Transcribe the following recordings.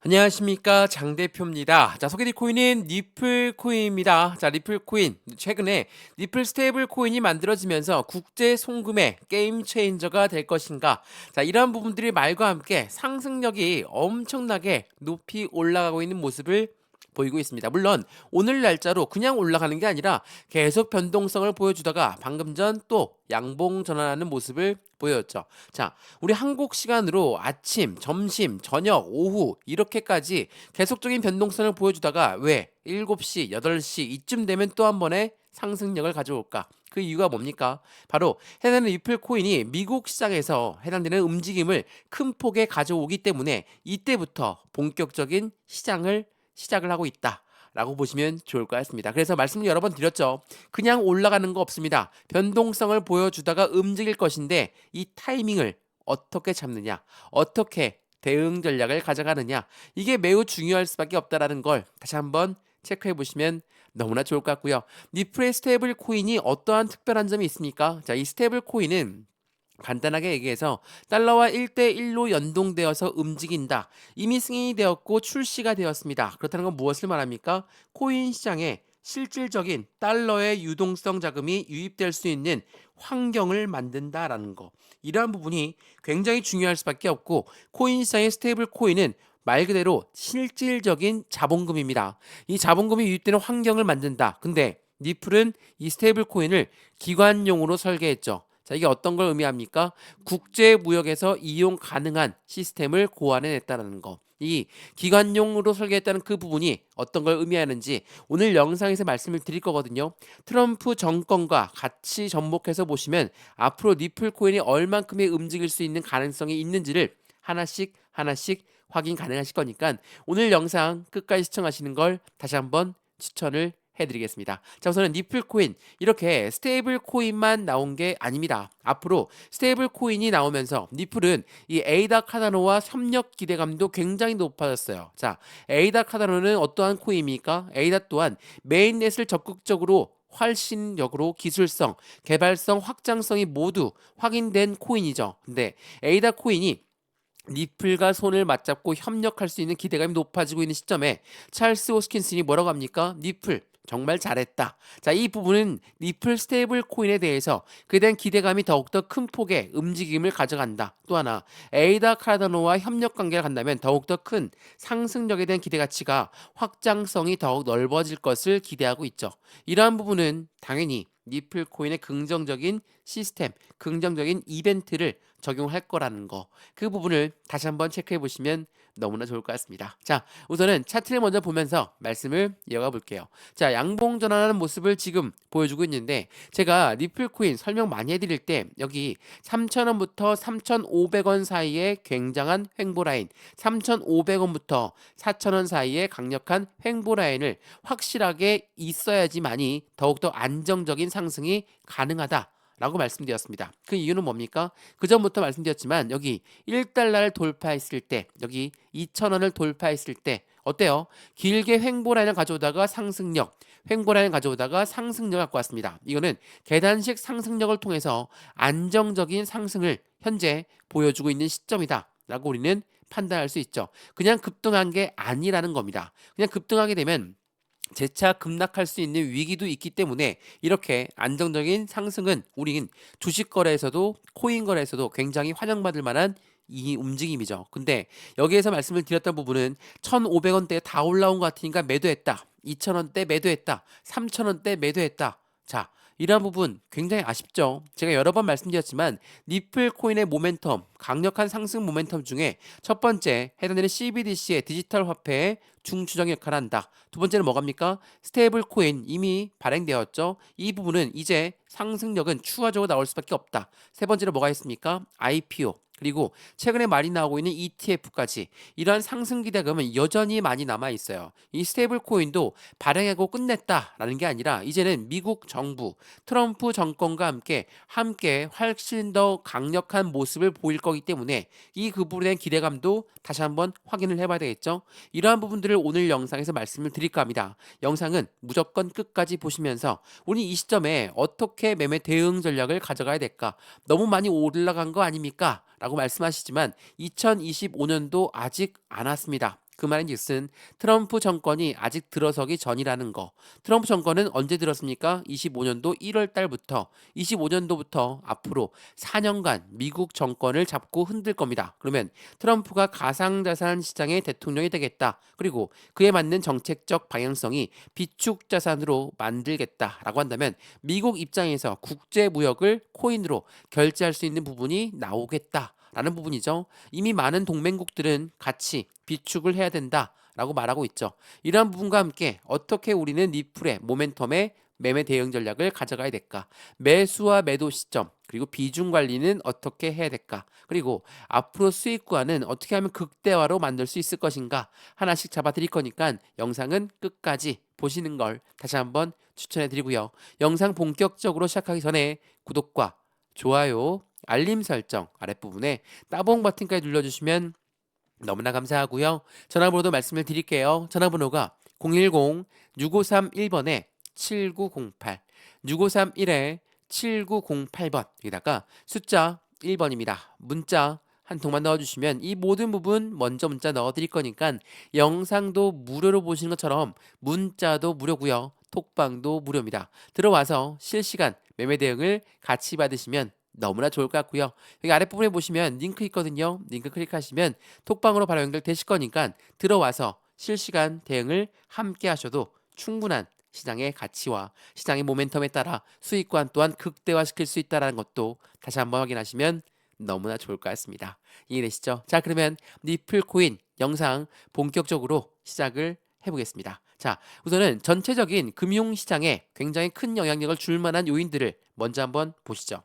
안녕하십니까, 장 대표입니다. 자, 소개드릴 코인은 리플 코인입니다. 자, 리플 코인 최근에 리플 스테이블 코인이 만들어지면서 국제 송금의 게임 체인저가 될 것인가? 자, 이러한 부분들이 말과 함께 상승력이 엄청나게 높이 올라가고 있는 모습을 보이고 있습니다. 물론 오늘 날짜로 그냥 올라가는 게 아니라 계속 변동성을 보여주다가 방금 전 또 양봉 전환하는 모습을 보였죠. 자, 우리 한국 시간으로 아침, 점심, 저녁, 오후 이렇게까지 계속적인 변동성을 보여주다가 왜 7시, 8시 이쯤 되면 또 한 번의 상승력을 가져올까? 그 이유가 뭡니까? 바로 해당되는 리플 코인이 미국 시장에서 해당되는 움직임을 큰 폭에 가져오기 때문에 이때부터 본격적인 시작을 하고 있다. 라고 보시면 좋을 것 같습니다. 그래서 말씀을 여러 번 드렸죠. 그냥 올라가는 거 없습니다. 변동성을 보여주다가 움직일 것인데 이 타이밍을 어떻게 잡느냐, 어떻게 대응 전략을 가져가느냐, 이게 매우 중요할 수밖에 없다라는 걸 다시 한번 체크해 보시면 너무나 좋을 것 같고요. 리플의 스테이블 코인이 어떠한 특별한 점이 있습니까? 자, 이 스테이블 코인은 간단하게 얘기해서 달러와 1대1로 연동되어서 움직인다. 이미 승인이 되었고 출시가 되었습니다. 그렇다는 건 무엇을 말합니까? 코인 시장에 실질적인 달러의 유동성 자금이 유입될 수 있는 환경을 만든다라는 거. 이러한 부분이 굉장히 중요할 수밖에 없고 코인 시장의 스테이블 코인은 말 그대로 실질적인 자본금입니다. 이 자본금이 유입되는 환경을 만든다. 근데 니플은 이 스테이블 코인을 기관용으로 설계했죠. 자, 이게 어떤 걸 의미합니까? 국제 무역에서 이용 가능한 시스템을 고안해냈다는 거. 이 기관용으로 설계했다는 그 부분이 어떤 걸 의미하는지 오늘 영상에서 말씀을 드릴 거거든요. 트럼프 정권과 같이 접목해서 보시면 앞으로 리플 코인이 얼만큼의 움직일 수 있는 가능성이 있는지를 하나씩 확인 가능하실 거니까 오늘 영상 끝까지 시청하시는 걸 다시 한번 추천을 해드리겠습니다. 자, 우선은 리플 코인 이렇게 스테이블 코인만 나온 게 아닙니다. 앞으로 스테이블 코인이 나오면서 리플은 이 에이다 카다노와 협력 기대감도 굉장히 높아졌어요. 자, 에이다 카다노는 어떠한 코인입니까? 에이다 또한 메인넷을 적극적으로 활신력으로 기술성, 개발성, 확장성이 모두 확인된 코인이죠. 근데 에이다 코인이 리플과 손을 맞잡고 협력할 수 있는 기대감이 높아지고 있는 시점에 찰스 호스킨슨이 뭐라고 합니까? 리플 정말 잘했다. 자, 이 부분은 리플 스테이블 코인에 대해서 그에 대한 기대감이 더욱더 큰 폭의 움직임을 가져간다. 또 하나, 에이다 카르다노와 협력 관계를 간다면 더욱더 큰 상승력에 대한 기대 가치가 확장성이 더욱 넓어질 것을 기대하고 있죠. 이러한 부분은 당연히 리플 코인의 긍정적인 시스템, 긍정적인 이벤트를 적용할 거라는 거. 그 부분을 다시 한번 체크해 보시면 너무나 좋을 것 같습니다. 자, 우선은 차트를 먼저 보면서 말씀을 이어가 볼게요. 자, 양봉 전환하는 모습을 지금 보여주고 있는데 제가 리플 코인 설명 많이 해드릴 때 여기 3,000원부터 3,500원 사이에 굉장한 횡보 라인, 3,500원부터 4,000원 사이에 강력한 횡보 라인을 확실하게 있어야지만이 더욱더 안정적인 상승이 가능하다. 라고 말씀드렸습니다. 그 이유는 뭡니까? 그 전부터 말씀드렸지만 여기 1달러를 돌파했을 때 여기 2,000원을 돌파했을 때 어때요? 길게 횡보 라인을 가져오다가 상승력, 횡보 라인을 가져오다가 상승력을 갖고 왔습니다. 이거는 계단식 상승력을 통해서 안정적인 상승을 현재 보여주고 있는 시점이다. 라고 우리는 판단할 수 있죠. 그냥 급등한 게 아니라는 겁니다. 그냥 급등하게 되면 재차 급락할 수 있는 위기도 있기 때문에 이렇게 안정적인 상승은 우리는 주식 거래에서도 코인 거래에서도 굉장히 환영받을 만한 이 움직임이죠. 근데 여기에서 말씀을 드렸던 부분은 1,500원대에 다 올라온 것 같으니까 매도했다. 2,000원대 매도했다. 3,000원대 매도했다. 자, 이러한 부분 굉장히 아쉽죠. 제가 여러 번 말씀드렸지만 리플 코인의 모멘텀, 강력한 상승 모멘텀 중에 첫 번째 해당되는 CBDC의 디지털 화폐의 중추적 역할을 한다. 두 번째는 뭐갑니까? 스테이블 코인 이미 발행되었죠. 이 부분은 이제 상승력은 추가적으로 나올 수밖에 없다. 세 번째로 뭐가 있습니까? IPO. 그리고 최근에 많이 나오고 있는 ETF까지 이러한 상승 기대감은 여전히 많이 남아 있어요. 이 스테이블 코인도 발행하고 끝냈다라는 게 아니라 이제는 미국 정부, 트럼프 정권과 함께 훨씬 더 강력한 모습을 보일 거기 때문에 이 그 부분에 대한 기대감도 다시 한번 확인을 해봐야 되겠죠. 이러한 부분들을 오늘 영상에서 말씀을 드릴까 합니다. 영상은 무조건 끝까지 보시면서 우리 이 시점에 어떻게 매매 대응 전략을 가져가야 될까? 너무 많이 올라간 거 아닙니까? 라고 말씀하시지만 2025년도 아직 안 왔습니다. 그 말인즉슨 트럼프 정권이 아직 들어서기 전이라는 거. 트럼프 정권은 언제 들었습니까? 25년도 1월 달부터 25년도부터 앞으로 4년간 미국 정권을 잡고 흔들 겁니다. 그러면 트럼프가 가상자산 시장의 대통령이 되겠다. 그리고 그에 맞는 정책적 방향성이 비축 자산으로 만들겠다라고 한다면 미국 입장에서 국제 무역을 코인으로 결제할 수 있는 부분이 나오겠다. 라는 부분이죠. 이미 많은 동맹국들은 같이 비축을 해야 된다라고 말하고 있죠. 이러한 부분과 함께 어떻게 우리는 리플의 모멘텀의 매매 대응 전략을 가져가야 될까? 매수와 매도 시점, 그리고 비중 관리는 어떻게 해야 될까? 그리고 앞으로 수익 구간은 어떻게 하면 극대화로 만들 수 있을 것인가? 하나씩 잡아 드릴 거니까 영상은 끝까지 보시는 걸 다시 한번 추천해 드리고요. 영상 본격적으로 시작하기 전에 구독과 좋아요, 알림 설정 아랫부분에 따봉 버튼까지 눌러주시면 너무나 감사하고요. 전화번호도 말씀을 드릴게요. 전화번호가 010-6531번에 7908, 6531-7908번, 여기다가 숫자 1번입니다. 문자 한 통만 넣어주시면 이 모든 부분 먼저 문자 넣어드릴 거니까 영상도 무료로 보시는 것처럼 문자도 무료고요. 톡방도 무료입니다. 들어와서 실시간 매매 대응을 같이 받으시면 너무나 좋을 것 같고요. 여기 아랫부분에 보시면 링크 있거든요. 링크 클릭하시면 톡방으로 바로 연결되실 거니까 들어와서 실시간 대응을 함께 하셔도 충분한 시장의 가치와 시장의 모멘텀에 따라 수익관 또한 극대화시킬 수 있다는 것도 다시 한번 확인하시면 너무나 좋을 것 같습니다. 이해되시죠? 자, 그러면 리플 코인 영상 본격적으로 시작을 해보겠습니다. 자, 우선은 전체적인 금융시장에 굉장히 큰 영향력을 줄 만한 요인들을 먼저 한번 보시죠.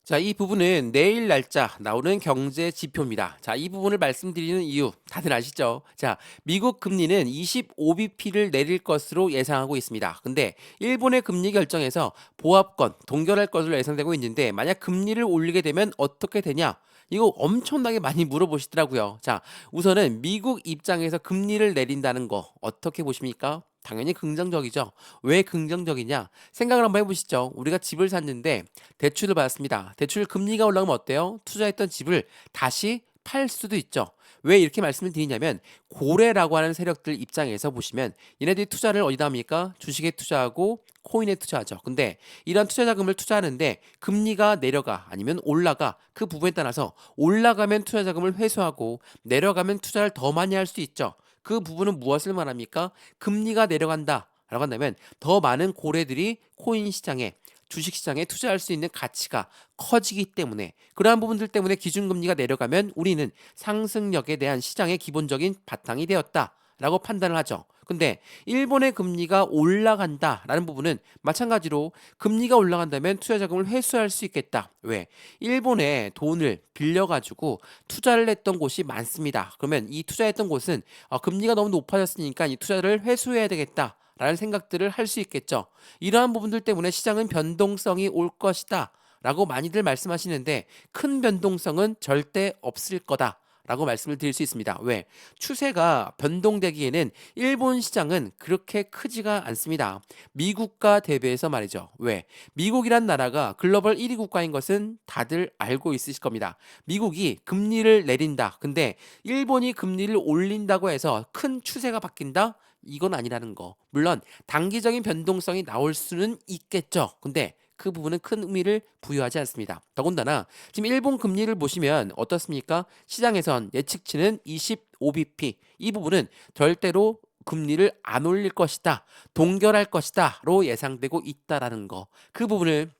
자, 이 부분은 내일 날짜 나오는 경제 지표입니다. 자, 이 부분을 말씀드리는 이유 다들 아시죠? 자, 미국 금리는 25bp를 내릴 것으로 예상하고 있습니다. 근데 일본의 금리 결정에서 보합권, 동결할 것으로 예상되고 있는데 만약 금리를 올리게 되면 어떻게 되냐? 이거 엄청나게 많이 물어보시더라고요. 자, 우선은 미국 입장에서 금리를 내린다는 거 어떻게 보십니까? 당연히 긍정적이죠. 왜 긍정적이냐? 생각을 한번 해보시죠. 우리가 집을 샀는데 대출을 받았습니다. 대출 금리가 올라가면 어때요? 투자했던 집을 다시 팔 수도 있죠. 왜 이렇게 말씀을 드리냐면 고래라고 하는 세력들 입장에서 보시면 얘네들이 투자를 어디다 합니까? 주식에 투자하고 코인에 투자하죠. 근데 이런 투자 자금을 투자하는데 금리가 내려가 아니면 올라가 그 부분에 따라서 올라가면 투자 자금을 회수하고 내려가면 투자를 더 많이 할 수 있죠. 그 부분은 무엇을 말합니까? 금리가 내려간다 라고 한다면 더 많은 고래들이 코인 시장에 주식 시장에 투자할 수 있는 가치가 커지기 때문에 그러한 부분들 때문에 기준금리가 내려가면 우리는 상승력에 대한 시장의 기본적인 바탕이 되었다라고 판단을 하죠. 근데 일본의 금리가 올라간다라는 부분은 마찬가지로 금리가 올라간다면 투자 자금을 회수할 수 있겠다. 왜? 일본에 돈을 빌려가지고 투자를 했던 곳이 많습니다. 그러면 이 투자했던 곳은 금리가 너무 높아졌으니까 이 투자를 회수해야 되겠다. 라는 생각들을 할 수 있겠죠. 이러한 부분들 때문에 시장은 변동성이 올 것이다 라고 많이들 말씀하시는데 큰 변동성은 절대 없을 거다 라고 말씀을 드릴 수 있습니다. 왜? 추세가 변동되기에는 일본 시장은 그렇게 크지가 않습니다. 미국과 대비해서 말이죠. 왜? 미국이란 나라가 글로벌 1위 국가인 것은 다들 알고 있으실 겁니다. 미국이 금리를 내린다. 근데 일본이 금리를 올린다고 해서 큰 추세가 바뀐다? 이건 아니라는 거. 물론 단기적인 변동성이 나올 수는 있겠죠. 근데 그 부분은 큰 의미를 부여하지 않습니다. 더군다나 지금 일본 금리를 보시면 어떻습니까? 시장에선 예측치는 25bp. 이 부분은 절대로 금리를 안 올릴 것이다. 동결할 것이다로 예상되고 있다라는 거. 그 부분을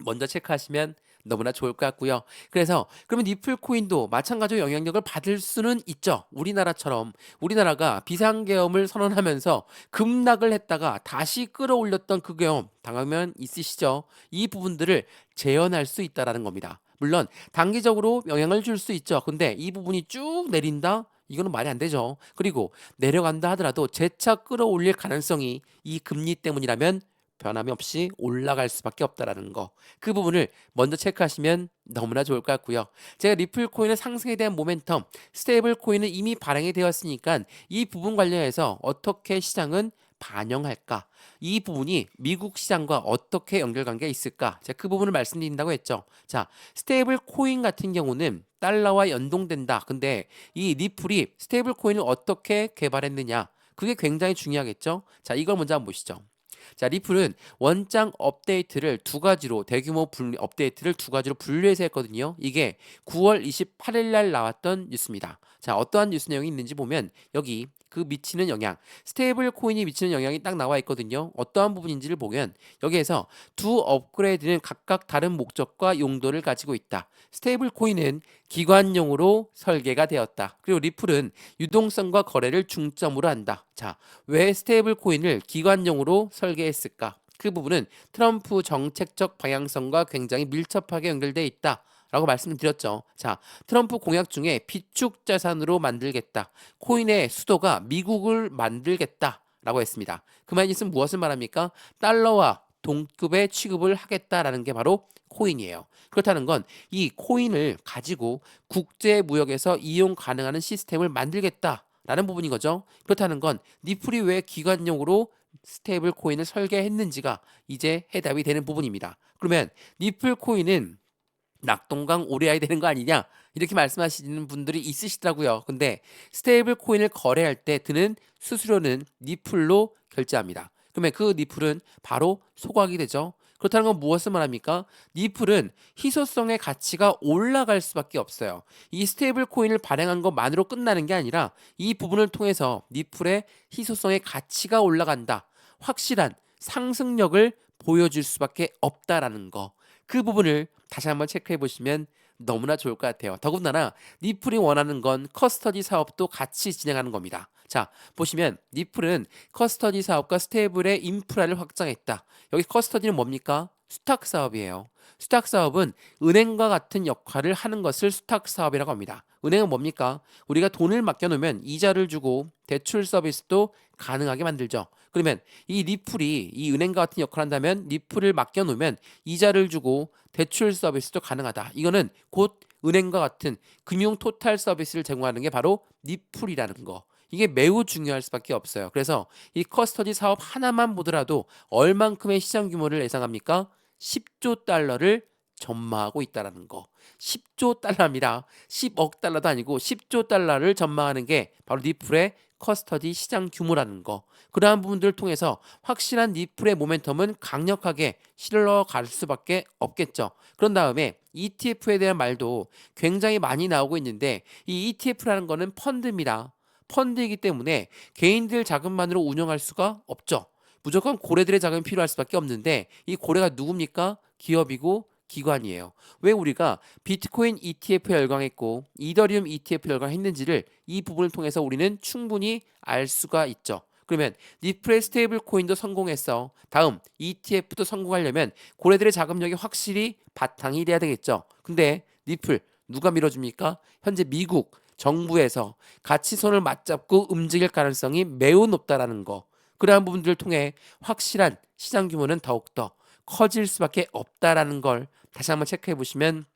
먼저 체크하시면 너무나 좋을 것 같고요. 그래서 그러면 리플 코인도 마찬가지로 영향력을 받을 수는 있죠. 우리나라처럼 우리나라가 비상계엄을 선언하면서 급락을 했다가 다시 끌어올렸던 그 경험 당하면 있으시죠. 이 부분들을 재현할 수 있다라는 겁니다. 물론 단기적으로 영향을 줄 수 있죠. 근데 이 부분이 쭉 내린다? 이거는 말이 안 되죠. 그리고 내려간다 하더라도 재차 끌어올릴 가능성이 이 금리 때문이라면 변함이 없이 올라갈 수밖에 없다라는 거. 그 부분을 먼저 체크하시면 너무나 좋을 것 같고요. 제가 리플 코인의 상승에 대한 모멘텀, 스테이블 코인은 이미 발행이 되었으니까 이 부분 관련해서 어떻게 시장은 반영할까? 이 부분이 미국 시장과 어떻게 연결관계가 있을까? 제가 그 부분을 말씀드린다고 했죠. 자, 스테이블 코인 같은 경우는 달러와 연동된다. 근데 이 리플이 스테이블 코인을 어떻게 개발했느냐? 그게 굉장히 중요하겠죠. 자, 이걸 먼저 한번 보시죠. 자, 리플은 원장 업데이트를 두 가지로 대규모 업데이트를 두 가지로 분류해서 했거든요. 이게 9월 28일 날 나왔던 뉴스입니다. 자, 어떠한 뉴스 내용이 있는지 보면 여기 그 미치는 영향, 스테이블 코인이 미치는 영향이 딱 나와 있거든요. 어떠한 부분인지를 보면 여기에서 두 업그레이드는 각각 다른 목적과 용도를 가지고 있다. 스테이블 코인은 기관용으로 설계가 되었다. 그리고 리플은 유동성과 거래를 중점으로 한다. 자, 왜 스테이블 코인을 기관용으로 설계했을까? 그 부분은 트럼프 정책적 방향성과 굉장히 밀접하게 연결돼 있다. 라고 말씀드렸죠. 자, 트럼프 공약 중에 비축 자산으로 만들겠다. 코인의 수도가 미국을 만들겠다. 라고 했습니다. 그 말씀은 무엇을 말합니까? 달러와 동급의 취급을 하겠다라는 게 바로 코인이에요. 그렇다는 건 이 코인을 가지고 국제 무역에서 이용 가능한 시스템을 만들겠다라는 부분인 거죠. 그렇다는 건 리플이 왜 기관용으로 스테이블 코인을 설계했는지가 이제 해답이 되는 부분입니다. 그러면 리플 코인은 낙동강 오리알이 되는 거 아니냐? 이렇게 말씀하시는 분들이 있으시더라고요. 근데 스테이블 코인을 거래할 때 드는 수수료는 리플로 결제합니다. 그러면 그 리플은 바로 소각이 되죠. 그렇다는 건 무엇을 말합니까? 리플은 희소성의 가치가 올라갈 수밖에 없어요. 이 스테이블 코인을 발행한 것만으로 끝나는 게 아니라 이 부분을 통해서 리플의 희소성의 가치가 올라간다. 확실한 상승력을 보여줄 수밖에 없다라는 거. 그 부분을 다시 한번 체크해 보시면 너무나 좋을 것 같아요. 더군다나 리플이 원하는 건 커스터디 사업도 같이 진행하는 겁니다. 자, 보시면 리플은 커스터디 사업과 스테이블의 인프라를 확장했다. 여기 커스터디는 뭡니까? 수탁 사업이에요. 수탁 사업은 은행과 같은 역할을 하는 것을 수탁 사업이라고 합니다. 은행은 뭡니까? 우리가 돈을 맡겨놓으면 이자를 주고 대출 서비스도 가능하게 만들죠. 그러면 이 리플이 이 은행과 같은 역할을 한다면 리플을 맡겨놓으면 이자를 주고 대출 서비스도 가능하다. 이거는 곧 은행과 같은 금융 토탈 서비스를 제공하는 게 바로 리플이라는 거. 이게 매우 중요할 수밖에 없어요. 그래서 이 커스터디 사업 하나만 보더라도 얼만큼의 시장 규모를 예상합니까? 10조 달러를 전망하고 있다라는 거. 10조 달러입니다. 10억 달러도 아니고 10조 달러를 전망하는 게 바로 리플의 커스터디 시장 규모라는 거. 그러한 부분들을 통해서 확실한 리플의 모멘텀은 강력하게 실러 갈 수밖에 없겠죠. 그런 다음에 ETF에 대한 말도 굉장히 많이 나오고 있는데 이 ETF라는 거는 펀드입니다. 펀드이기 때문에 개인들 자금만으로 운영할 수가 없죠. 무조건 고래들의 자금이 필요할 수밖에 없는데 이 고래가 누굽니까? 기업이고 기관이에요. 왜 우리가 비트코인 ETF 열광했고 이더리움 ETF 열광했는지를 이 부분을 통해서 우리는 충분히 알 수가 있죠. 그러면 리플의 스테이블 코인도 성공했어. 다음 ETF도 성공하려면 고래들의 자금력이 확실히 바탕이 돼야 되겠죠. 근데 리플 누가 밀어줍니까? 현재 미국 정부에서 같이 손을 맞잡고 움직일 가능성이 매우 높다라는 거. 그러한 부분들을 통해 확실한 시장 규모는 더욱더 커질 수밖에 없다라는 걸 다시 한번 체크해 보시면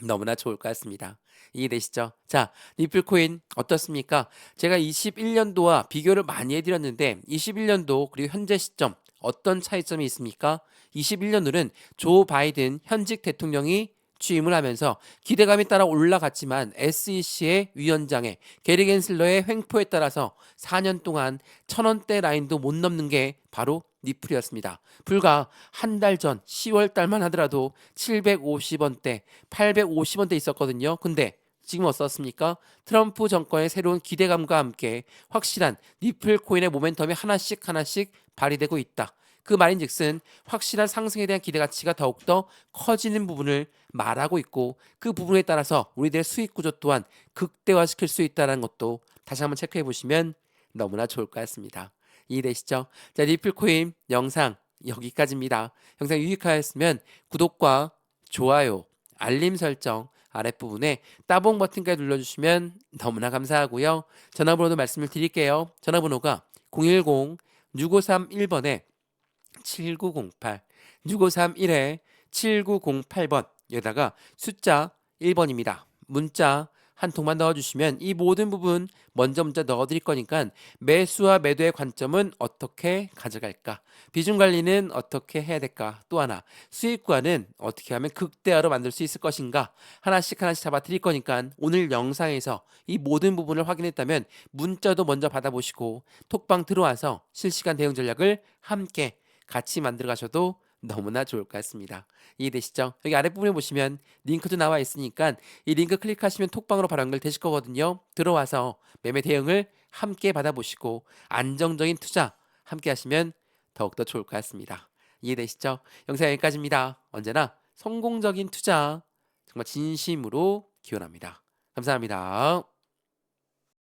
너무나 좋을 것 같습니다. 이해되시죠? 자, 리플코인 어떻습니까? 제가 21년도와 비교를 많이 해드렸는데 21년도 그리고 현재 시점 어떤 차이점이 있습니까? 21년도는 조 바이든 현직 대통령이 취임을 하면서 기대감이 따라 올라갔지만 SEC의 위원장의 게리 겐슬러의 횡포에 따라서 4년 동안 1,000원대 라인도 못 넘는 게 바로 리플이었습니다. 불과 한 달 전 10월 달만 하더라도 750원대, 850원대 있었거든요. 근데 지금 어떻습니까? 트럼프 정권의 새로운 기대감과 함께 확실한 리플 코인의 모멘텀이 하나씩 발휘되고 있다. 그 말인즉슨 확실한 상승에 대한 기대 가치가 더욱더 커지는 부분을 말하고 있고 그 부분에 따라서 우리들의 수익 구조 또한 극대화시킬 수 있다는 것도 다시 한번 체크해 보시면 너무나 좋을 것 같습니다. 이해되시죠? 자, 리플코인 영상 여기까지입니다. 영상 유익하였으면 구독과 좋아요, 알림 설정 아랫부분에 따봉 버튼까지 눌러주시면 너무나 감사하고요. 전화번호도 말씀을 드릴게요. 전화번호가 010-6531번에 7908 6531에 7908번 여기다가 숫자 1번입니다. 문자 한 통만 넣어주시면 이 모든 부분 먼저 넣어드릴 거니까 매수와 매도의 관점은 어떻게 가져갈까? 비중 관리는 어떻게 해야 될까? 또 하나 수익과는 어떻게 하면 극대화로 만들 수 있을 것인가? 하나씩 잡아 드릴 거니까 오늘 영상에서 이 모든 부분을 확인했다면 문자도 먼저 받아보시고 톡방 들어와서 실시간 대응 전략을 함께 같이 만들어 가셔도 너무나 좋을 것 같습니다. 이해되시죠? 여기 아랫부분에 보시면 링크도 나와 있으니까 이 링크 클릭하시면 톡방으로 바로 연결되실 거거든요. 들어와서 매매 대응을 함께 받아보시고 안정적인 투자 함께 하시면 더욱더 좋을 것 같습니다. 이해되시죠? 영상 여기까지입니다. 언제나 성공적인 투자 정말 진심으로 기원합니다. 감사합니다.